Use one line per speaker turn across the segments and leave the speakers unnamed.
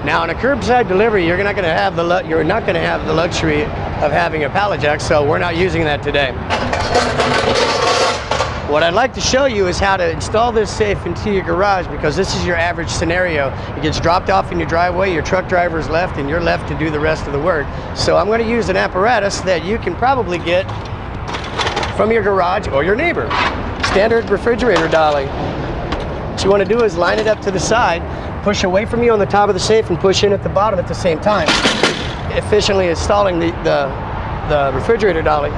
Now, on a curbside delivery, you're not going to have the luxury of having a pallet jack, so we're not using that today. What I'd like to show you is how to install this safe into your garage, because this is your average scenario. It gets dropped off in your driveway, your truck driver's left, and you're left to do the rest of the work. So I'm going to use an apparatus that you can probably get from your garage or your neighbor. Standard refrigerator dolly. What you want to do is line it up to the side, push away from you on the top of the safe, and push in at the bottom at the same time, efficiently installing the refrigerator dolly.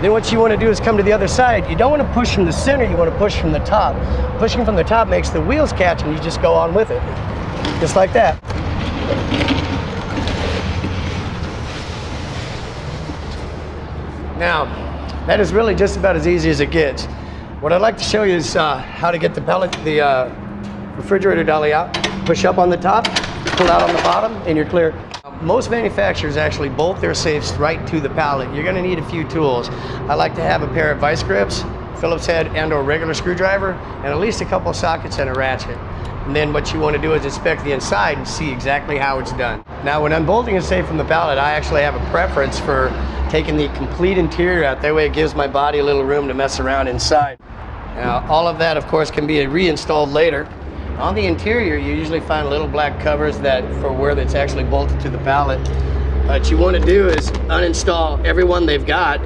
Then what you want to do is come to the other side. You don't want to push from the center, you want to push from the top. Pushing from the top makes the wheels catch, and you just go on with it. Just like that. Now, that is really just about as easy as it gets. What I'd like to show you is how to get the refrigerator dolly out. Push up on the top, pull out on the bottom, and you're clear. Most manufacturers actually bolt their safes right to the pallet. You're going to need a few tools. I like to have a pair of vice grips, Phillips head and or regular screwdriver, and at least a couple of sockets and a ratchet. And then what you want to do is inspect the inside and see exactly how it's done. Now, when unbolting a safe from the pallet, I actually have a preference for taking the complete interior out. That way it gives my body a little room to mess around inside. Now, all of that, of course, can be reinstalled later. On the interior, you usually find little black covers for where it's actually bolted to the pallet. What you want to do is uninstall every one they've got.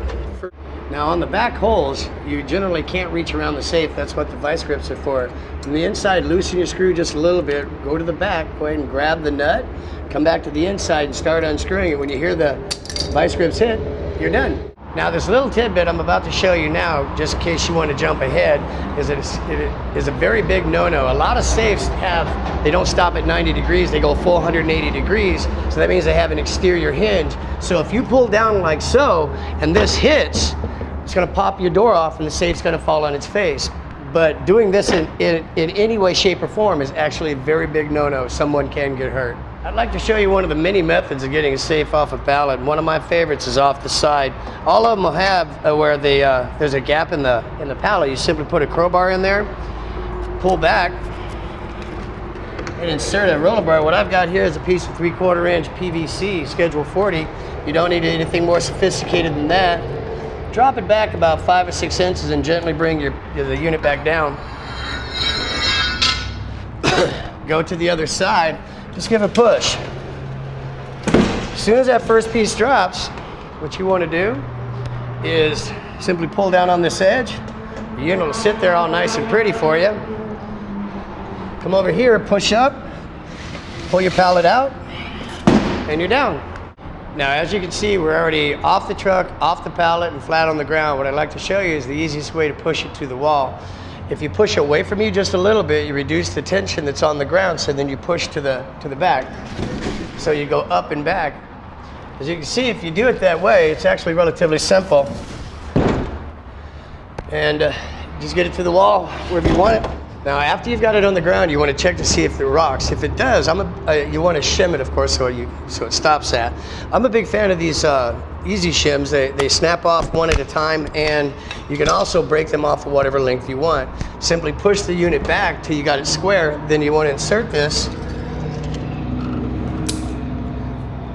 Now, on the back holes, you generally can't reach around the safe. That's what the vice grips are for. From the inside, loosen your screw just a little bit, go to the back, go ahead and grab the nut, come back to the inside and start unscrewing it. When you hear the vice grips hit, you're done. Now, this little tidbit I'm about to show you now, just in case you want to jump ahead, is it is a very big no-no. A lot of safes they don't stop at 90 degrees, they go full 180 degrees, so that means they have an exterior hinge. So if you pull down like so, and this hits, it's going to pop your door off and the safe's going to fall on its face. But doing this in any way, shape, or form is actually a very big no-no. Someone can get hurt. I'd like to show you one of the many methods of getting a safe off a pallet. One of my favorites is off the side. All of them will have where there's a gap in the pallet. You simply put a crowbar in there, pull back, and insert a roller bar. What I've got here is a piece of 3/4 inch PVC, Schedule 40. You don't need anything more sophisticated than that. Drop it back about 5 or 6 inches and gently bring the unit back down. Go to the other side. Just give a push. As soon as that first piece drops, what you want to do is simply pull down on this edge. The unit will sit there all nice and pretty for you. Come over here, push up, pull your pallet out, and you're down. Now, as you can see, we're already off the truck, off the pallet, and flat on the ground. What I'd like to show you is the easiest way to push it to the wall. If you push away from you just a little bit, you reduce the tension that's on the ground, so then you push to the back. So you go up and back. As you can see, if you do it that way, it's actually relatively simple. And just get it to the wall wherever you want it. Now, after you've got it on the ground, you want to check to see if it rocks. If it does, you want to shim it, of course, so it stops that. I'm a big fan of these easy shims. They snap off one at a time, and you can also break them off of whatever length you want. Simply push the unit back till you got it square. Then you want to insert this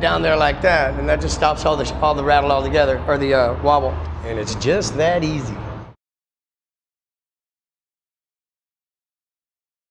down there like that, and that just stops all the rattle altogether, or the wobble. And it's just that easy.